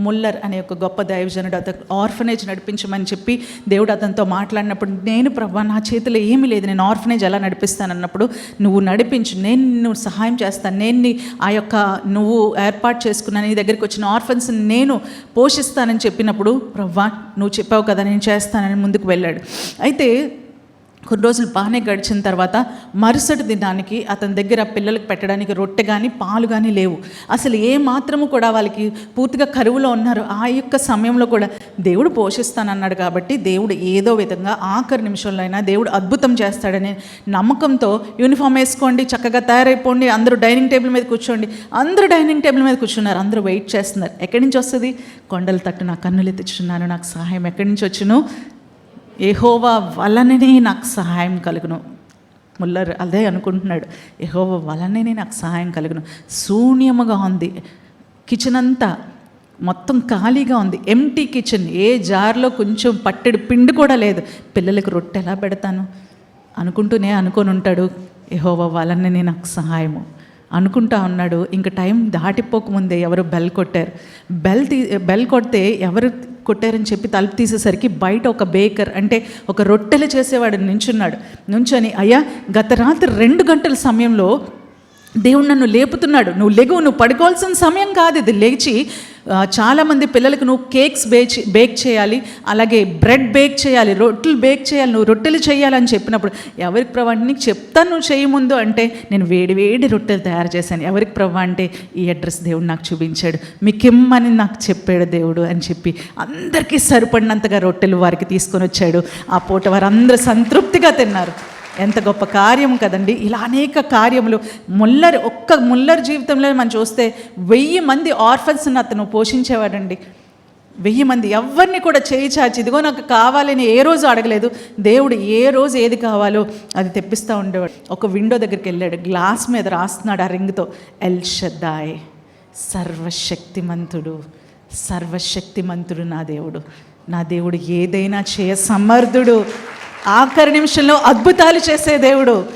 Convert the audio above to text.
Muller అనే ఒక గొప్ప దైవజనుడు అతను ఆర్ఫనేజ్ నడిపించమని చెప్పి దేవుడు అతనితో మాట్లాడినప్పుడు, నేను ప్రభా నా చేతిలో ఏమీ లేదు, నేను ఆర్ఫనేజ్ ఎలా నడిపిస్తానన్నప్పుడు, నువ్వు నడిపించు, నేను నువ్వు సహాయం చేస్తాను, నేను ఆ యొక్క నువ్వు ఏర్పాటు చేసుకున్న నీ దగ్గరికి వచ్చిన ఆర్ఫన్స్ని నేను పోషిస్తానని చెప్పినప్పుడు, ప్రభా నువ్వు చెప్పావు కదా నేను చేస్తానని ముందుకు వెళ్ళాడు. అయితే కొన్ని రోజులు బాగానే గడిచిన తర్వాత మరుసటి దినానికి అతని దగ్గర పిల్లలకు పెట్టడానికి రొట్టె కానీ పాలు కానీ లేవు. అసలు ఏ మాత్రము కూడా వాళ్ళకి పూర్తిగా కరువులో ఉన్నారు. ఆ యొక్క సమయంలో కూడా దేవుడు పోషిస్తానన్నాడు కాబట్టి దేవుడు ఏదో విధంగా ఆఖరి నిమిషంలో అయినా దేవుడు అద్భుతం చేస్తాడనే నమ్మకంతో యూనిఫామ్ వేసుకోండి, చక్కగా తయారైపోండి, అందరూ డైనింగ్ టేబుల్ మీద కూర్చోండి. అందరూ డైనింగ్ టేబుల్ మీద కూర్చున్నారు, అందరూ వెయిట్ చేస్తున్నారు. ఎక్కడి నుంచి వస్తుంది? కొండల తట్టు నా కన్నులు ఎత్తుచున్నాను, నాకు సహాయం ఎక్కడి నుంచి వచ్చును? యెహోవా వలననే నాకు సహాయం కలుగును. ముల్లర్ అదే అనుకుంటున్నాడు, యెహోవా వలననే నాకు సహాయం కలుగును. శూన్యముగా ఉంది కిచెన్ అంతా, మొత్తం ఖాళీగా ఉంది, ఎంటీ కిచెన్. ఏ జార్లో కొంచెం పట్టెడు పిండి కూడా లేదు. పిల్లలకు రొట్టె ఎలా పెడతాను అనుకుంటూనే అనుకొని ఉంటాడు. యెహోవా వలననే నాకు సహాయము అనుకుంటా ఉన్నాడు. ఇంక టైం దాటిపోకముందే ఎవరు బెల్ కొట్టారు. బెల్ కొడితే ఎవరు కొట్టారని చెప్పి తలుపు తీసేసరికి బయట ఒక బేకర్, అంటే ఒక రొట్టెలు చేసేవాడు నుంచొని, అయ్యా గత రాత్రి 2 గంటల సమయంలో దేవుడు నన్ను లేపుతున్నాడు, నువ్వు లెగు, నువ్వు పడుకోవాల్సిన సమయం కాదు ఇది, లేచి చాలామంది పిల్లలకు నువ్వు కేక్స్ బేక్ చేయాలి, అలాగే బ్రెడ్ బేక్ చేయాలి, రొట్టెలు బేక్ చేయాలి, నువ్వు రొట్టెలు చేయాలని చెప్పినప్పుడు, ఎవరికి ప్రభా నీకు చెప్తాను నువ్వు చేయ ముందు అంటే, నేను వేడి రొట్టెలు తయారు చేశాను. ఎవరికి ప్రభా అంటే, ఈ అడ్రస్ దేవుడు నాకు చూపించాడు, మీకిమ్మని నాకు చెప్పాడు దేవుడు అని చెప్పి అందరికీ సరిపడినంతగా రొట్టెలు వారికి తీసుకొని వచ్చాడు. ఆ పూట వారందరూ సంతృప్తిగా తిన్నారు. ఎంత గొప్ప కార్యం కదండి. ఇలా అనేక కార్యములు ముల్లర్ జీవితంలో మనం చూస్తే 1000 మంది ఆర్ఫన్స్ని అతను పోషించేవాడండి. 1000 మంది ఎవరిని కూడా చేయి చాచి ఇదిగో నాకు కావాలని ఏ రోజు అడగలేదు. దేవుడు ఏ రోజు ఏది కావాలో అది తెప్పిస్తూ ఉండేవాడు. ఒక విండో దగ్గరికి వెళ్ళాడు, గ్లాస్ మీద రాస్తున్నాడు ఆ రింగ్తో, ఎల్ షద్దాయ్, సర్వశక్తిమంతుడు నా దేవుడు ఏదైనా చేయ సమర్థుడు, ఆఖరి నిమిషంలో అద్భుతాలు చేసే దేవుడు.